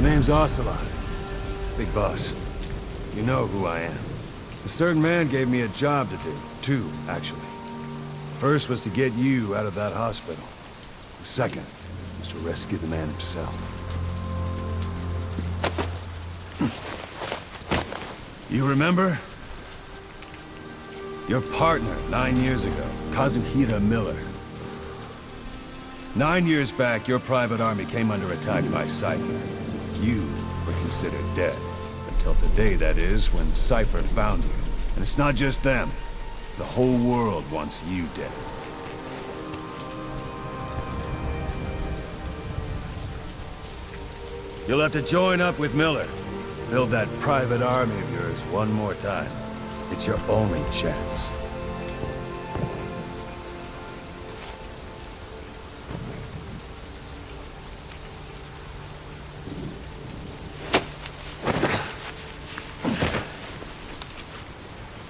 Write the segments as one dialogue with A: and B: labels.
A: The name's Ocelot. Big boss. You know who I am. A certain man gave me a job to do. Two, actually. First was to get you out of that hospital. The second was to rescue the man himself. You remember? Your partner 9 years ago, Kazuhira Miller. 9 years back, your private army came under attack by Cypher. You were considered dead. Until today, that is, when Cypher found you. And it's not just them. The whole world wants you dead. You'll have to join up with Miller. Build that private army of yours one more time. It's your only chance.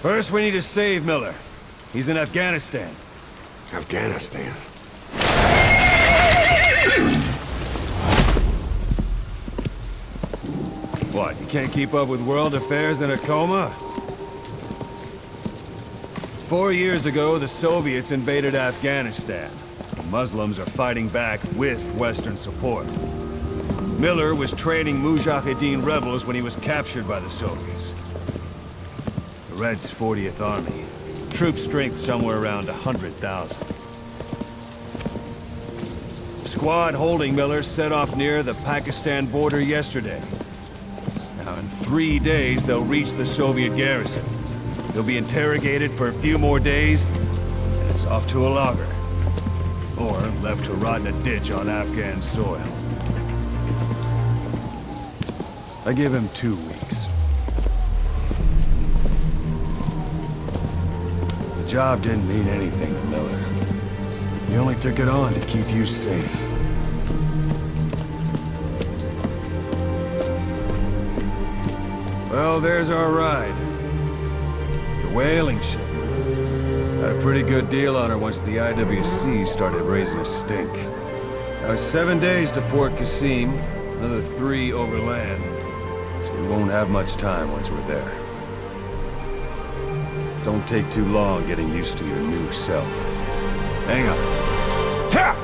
A: First, we need to save Miller. He's in Afghanistan.
B: Afghanistan?
A: What, you can't keep up with world affairs in a coma? 4 years ago, the Soviets invaded Afghanistan. The Muslims are fighting back with Western support. Miller was training Mujahideen rebels when he was captured by the Soviets. The Reds' 40th Army. Troop strength somewhere around 100,000. The squad holding Miller set off near the Pakistan border yesterday. Now, in 3 days, they'll reach the Soviet garrison. They'll be interrogated for a few more days, and it's off to a lager. Or left to rot in a ditch on Afghan soil. I give him 2 weeks. The job didn't mean anything to Miller. He only took it on to keep you safe. Well, there's our ride. It's a whaling ship. Had a pretty good deal on her once the IWC started raising a stink. Now, 7 days to Port Qasim, another 3 overland. So we won't have much time once we're there. Don't take too long getting used to your new self. Hang on. Ha!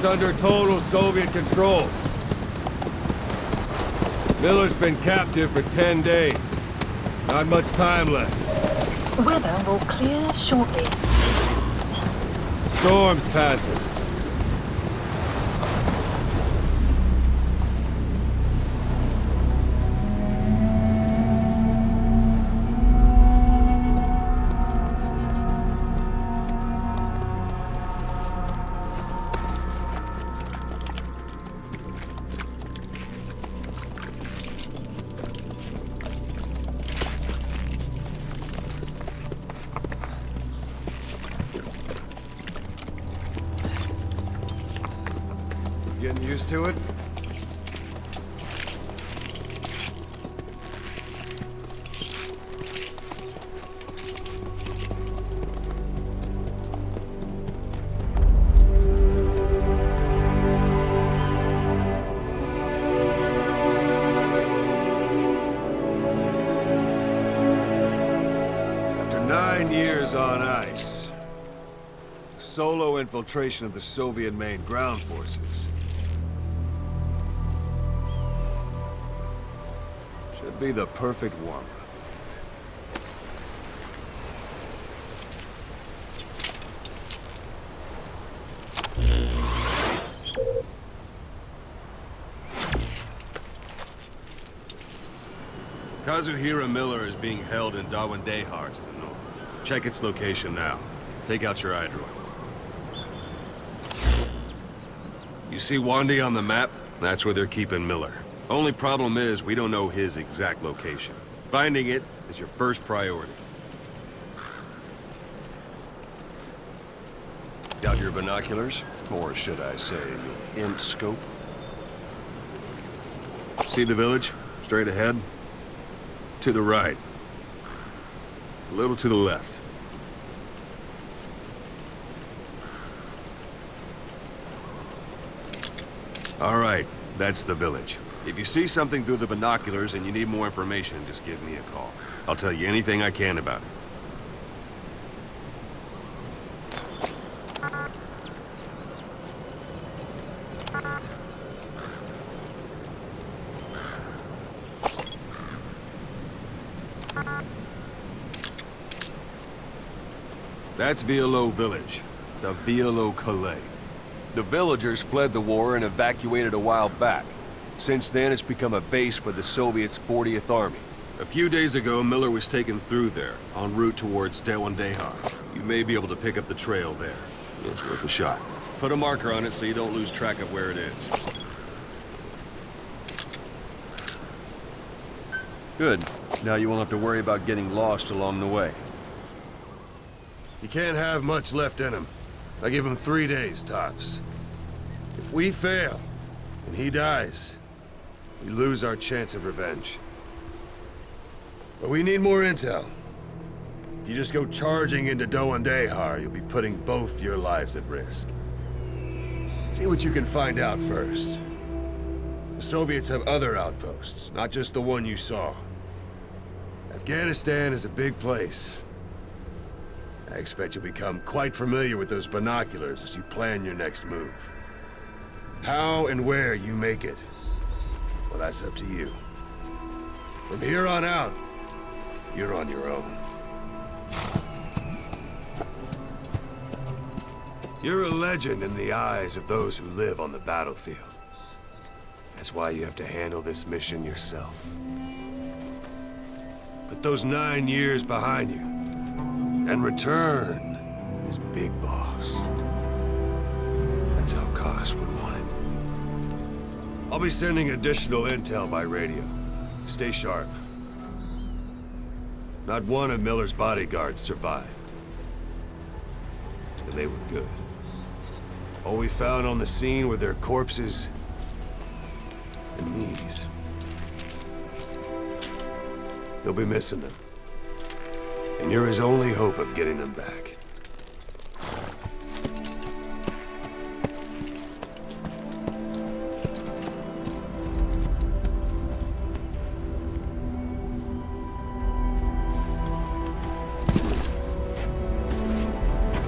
A: is under total Soviet control. Miller's been captive for 10 days. Not much time left.
C: Weather will clear shortly.
A: Storm's passing.
B: Getting used to it?
A: After 9 years on ice, solo infiltration of the Soviet main ground forces. Should be the perfect warm-up. Kazuhira Miller is being held in Dawandehar to the north. Check its location now. Take out your iDroid. You see Wandy on the map? That's where they're keeping Miller. Only problem is, we don't know his exact location. Finding it is your first priority.
B: Got your binoculars? Or should I say, your int scope?
A: See the village? Straight ahead? To the right. A little to the left. All right, that's the village. If you see something through the binoculars and you need more information, just give me a call. I'll tell you anything I can about it. That's Violo Village, the Violo Calais. The villagers fled the war and evacuated a while back. Since then, it's become a base for the Soviets' 40th Army. A few days ago, Miller was taken through there, en route towards Dawandehar. You may be able to pick up the trail there. It's worth a shot. Put a marker on it so you don't lose track of where it is. Good. Now you won't have to worry about getting lost along the way.
B: You can't have much left in him. I give him 3 days, tops. If we fail, and he dies, we lose our chance of revenge. But we need more intel. If you just go charging into Dawandehar, you'll be putting both your lives at risk. See what you can find out first. The Soviets have other outposts, not just the one you saw. Afghanistan is a big place. I expect you'll become quite familiar with those binoculars as you plan your next move. How and where you make it, well, that's up to you. From here on out, you're on your own. You're a legend in the eyes of those who live on the battlefield. That's why you have to handle this mission yourself. Put those 9 years behind you, and return as Big Boss. That's how Koss would want it. I'll be sending additional intel by radio. Stay sharp. Not one of Miller's bodyguards survived. And they were good. All we found on the scene were their corpses and knees. You'll be missing them. And you're his only hope of getting them back.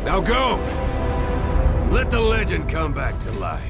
B: Now go! Let the legend come back to life.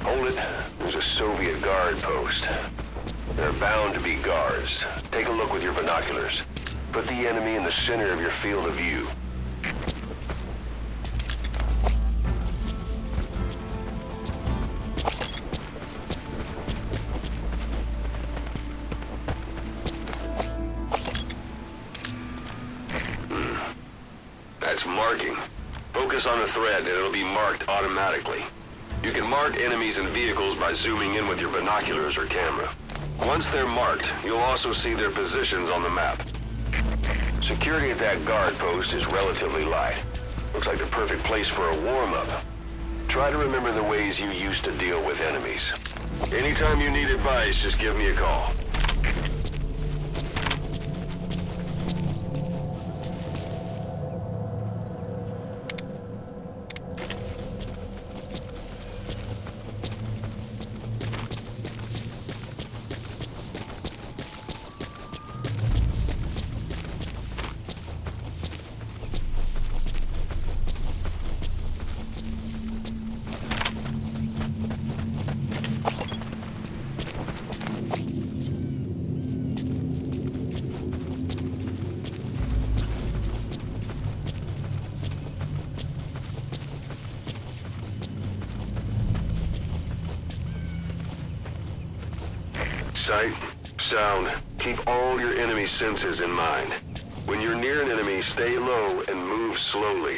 D: Hold it. There's a Soviet guard post. There are bound to be guards. Take a look with your binoculars. Put the enemy in the center of your field of view. That's marking. Focus on a thread and it'll be marked automatically. You can mark enemies and vehicles by zooming in with your binoculars or camera. Once they're marked, you'll also see their positions on the map. Security at that guard post is relatively light. Looks like the perfect place for a warm-up. Try to remember the ways you used to deal with enemies. Anytime you need advice, just give me a call. Sight, sound, keep all your enemy senses in mind. When you're near an enemy, stay low and move slowly.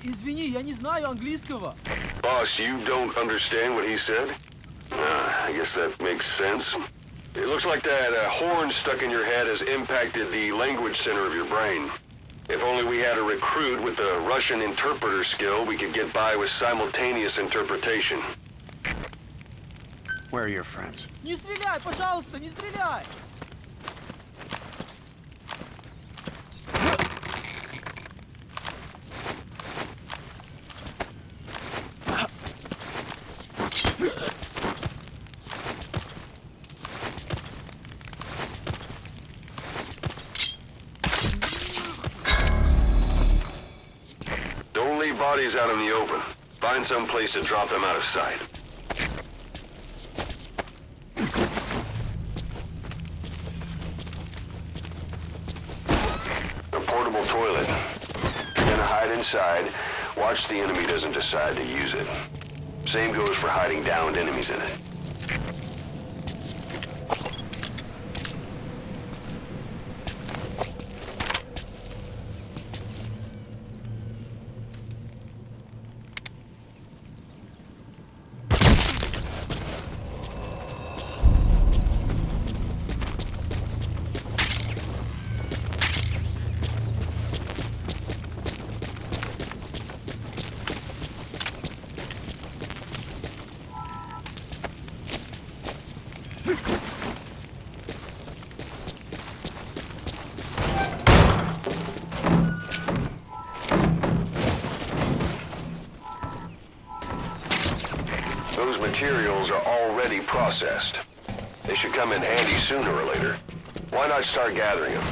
E: Извини, я не знаю английского.
D: Boss, you don't understand what he said? I guess that makes sense. It looks like that horn stuck in your head has impacted the language center of your brain. If only we had a recruit with the Russian interpreter skill, we could get by with simultaneous interpretation.
B: Where are your friends?
E: Не стреляй, пожалуйста, не стреляй!
D: Don't leave bodies out in the open. Find some place to drop them out of sight. A portable toilet. If you're gonna hide inside, watch the enemy doesn't decide to use it. Same goes for hiding downed enemies in it. materials are already processed. They should come in handy sooner or later. Why not start gathering them?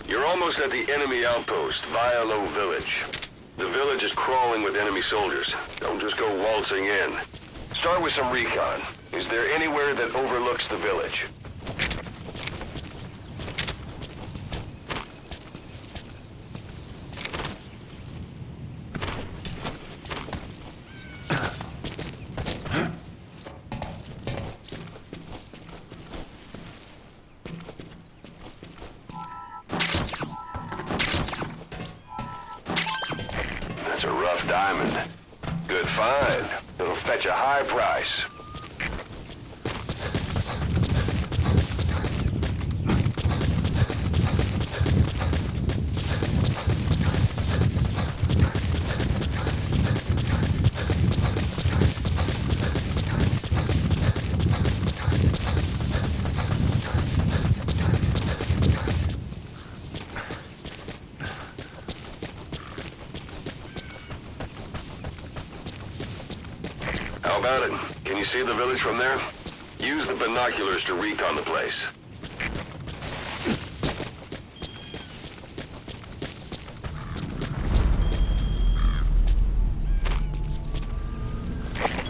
D: You're almost at the enemy outpost, Vialo Village. The village is crawling with enemy soldiers. Don't just go waltzing in. Start with some recon. Is there anywhere that overlooks the village? That's a rough diamond. Good find. It'll fetch a high price. How about it? Can you see the village from there? Use the binoculars to recon the place.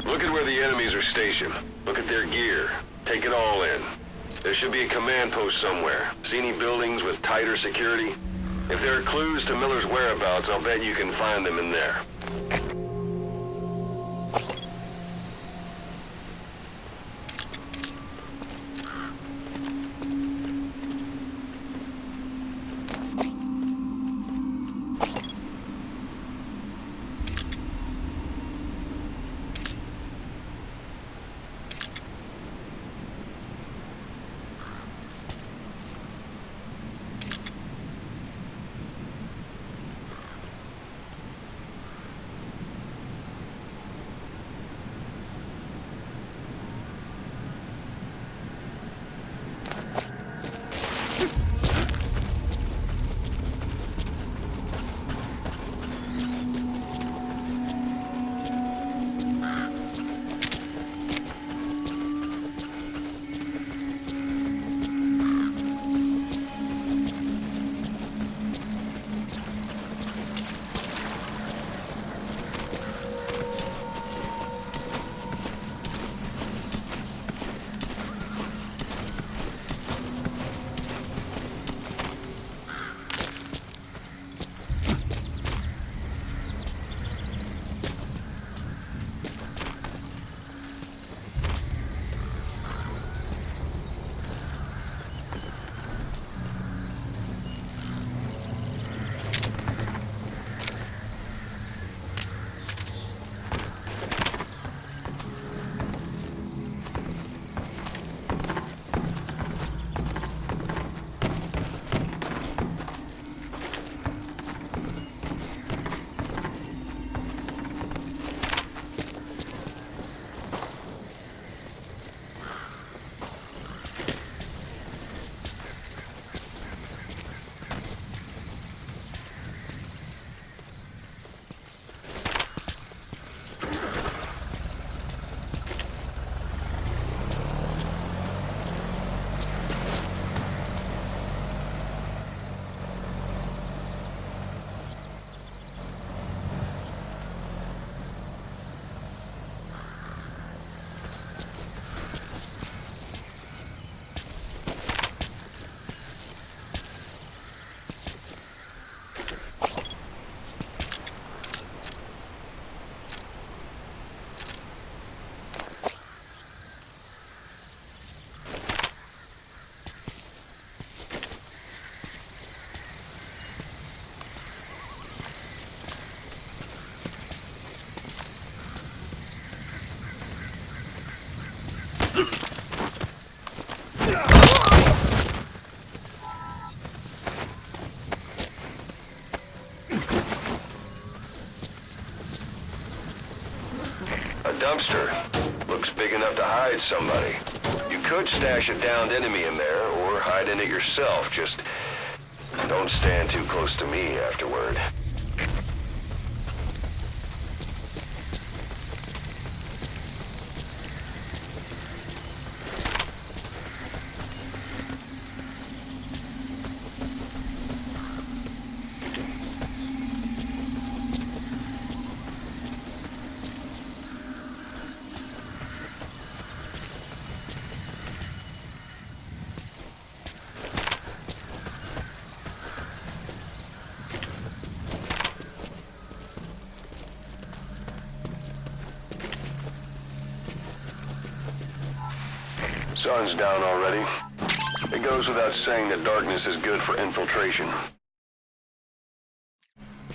D: Look at where the enemies are stationed. Look at their gear. Take it all in. There should be a command post somewhere. See any buildings with tighter security? If there are clues to Miller's whereabouts, I'll bet you can find them in there. A dumpster. Looks big enough to hide somebody. You could stash a downed enemy in there, or hide in it yourself. Just don't stand too close to me afterward. Sun's down already. It goes without saying that darkness is good for infiltration.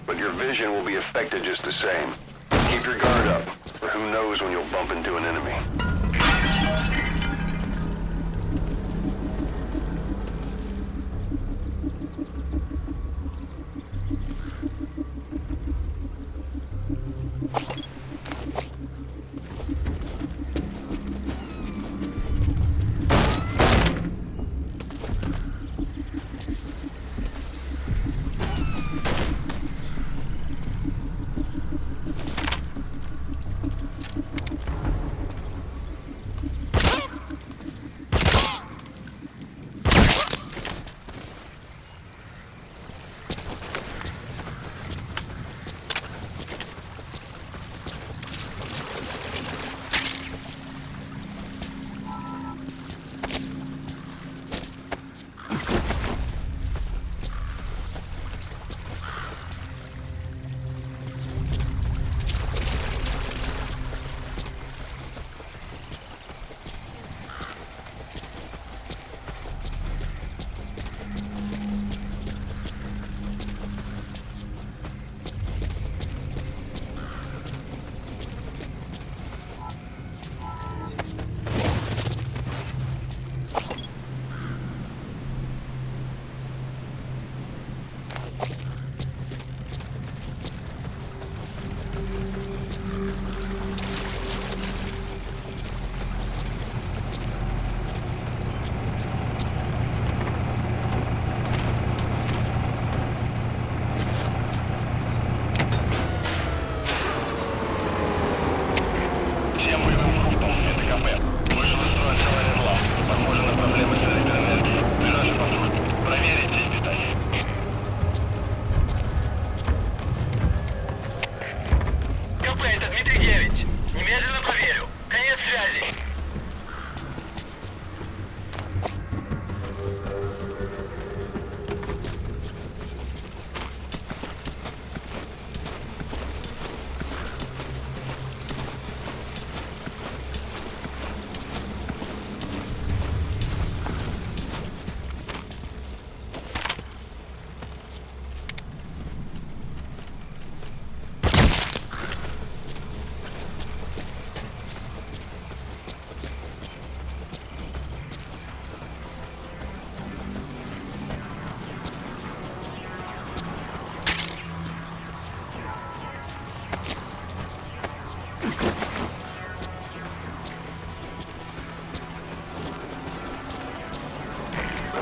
D: But your vision will be affected just the same. Keep your guard up, for who knows when you'll bump into an enemy.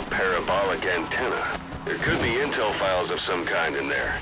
D: Parabolic antenna. There could be intel files of some kind in there.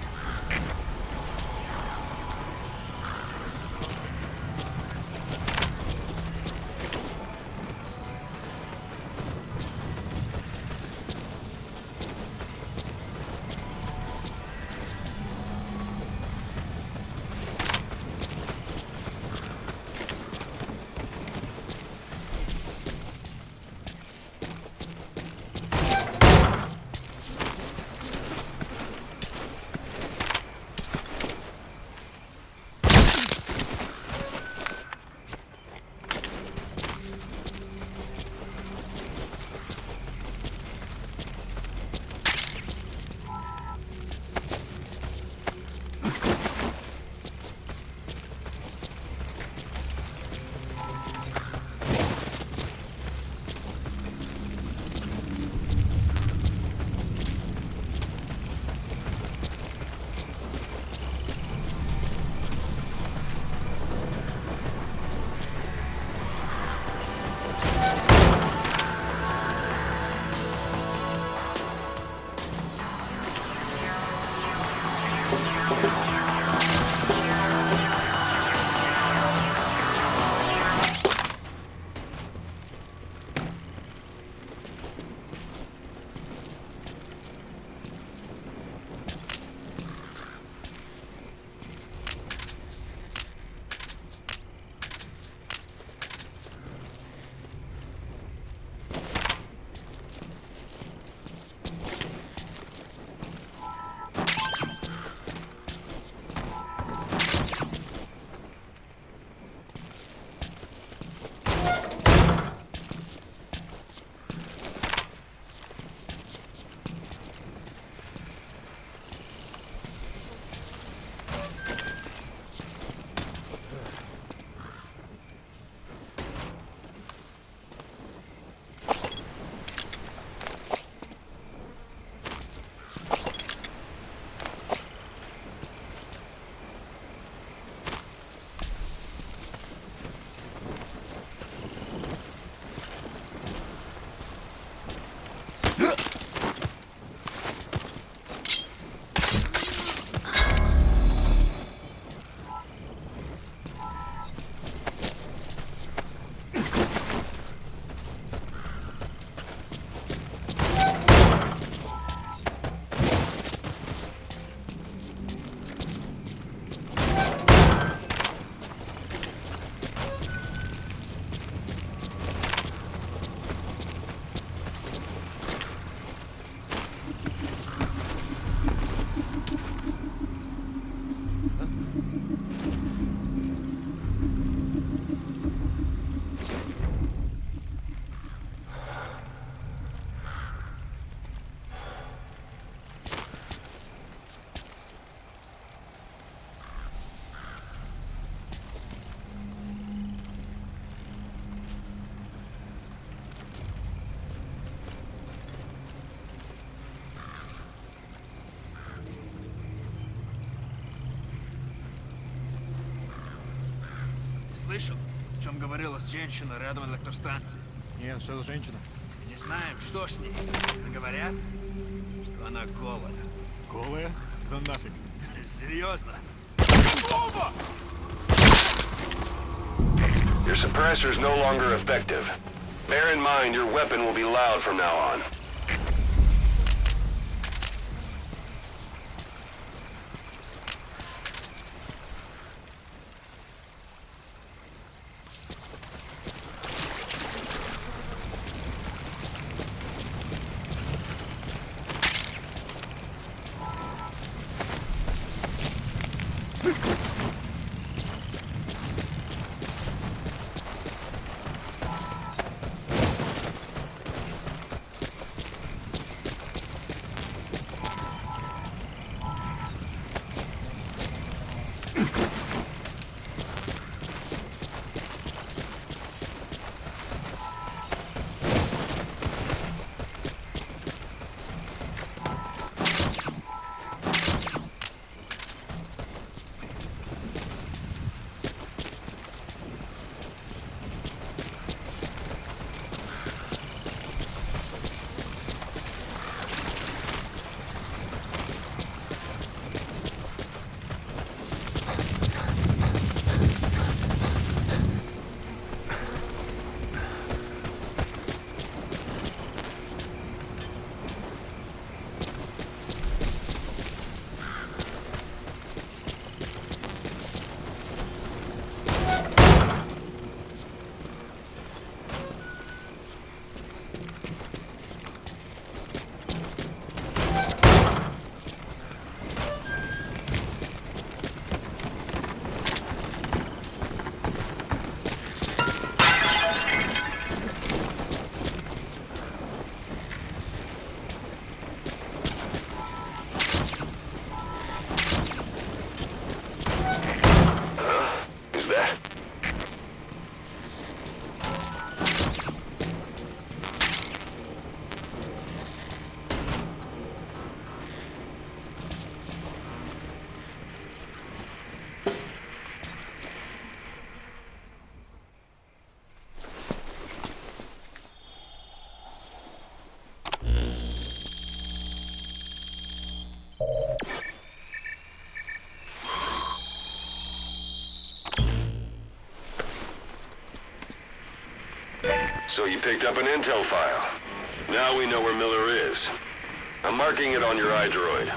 F: слышал, о чем говорила женщина рядом от электростанции?
G: Нет, что за женщина?
F: Не знаем, что с ней. Говорят, что она голая.
G: Голая? Да нафиг.
F: Серьезно?
D: Your suppressor's no longer effective. Bear in mind your weapon will be loud from now on. Is that? So you picked up an intel file. Now we know where Miller is. I'm marking it on your iDroid.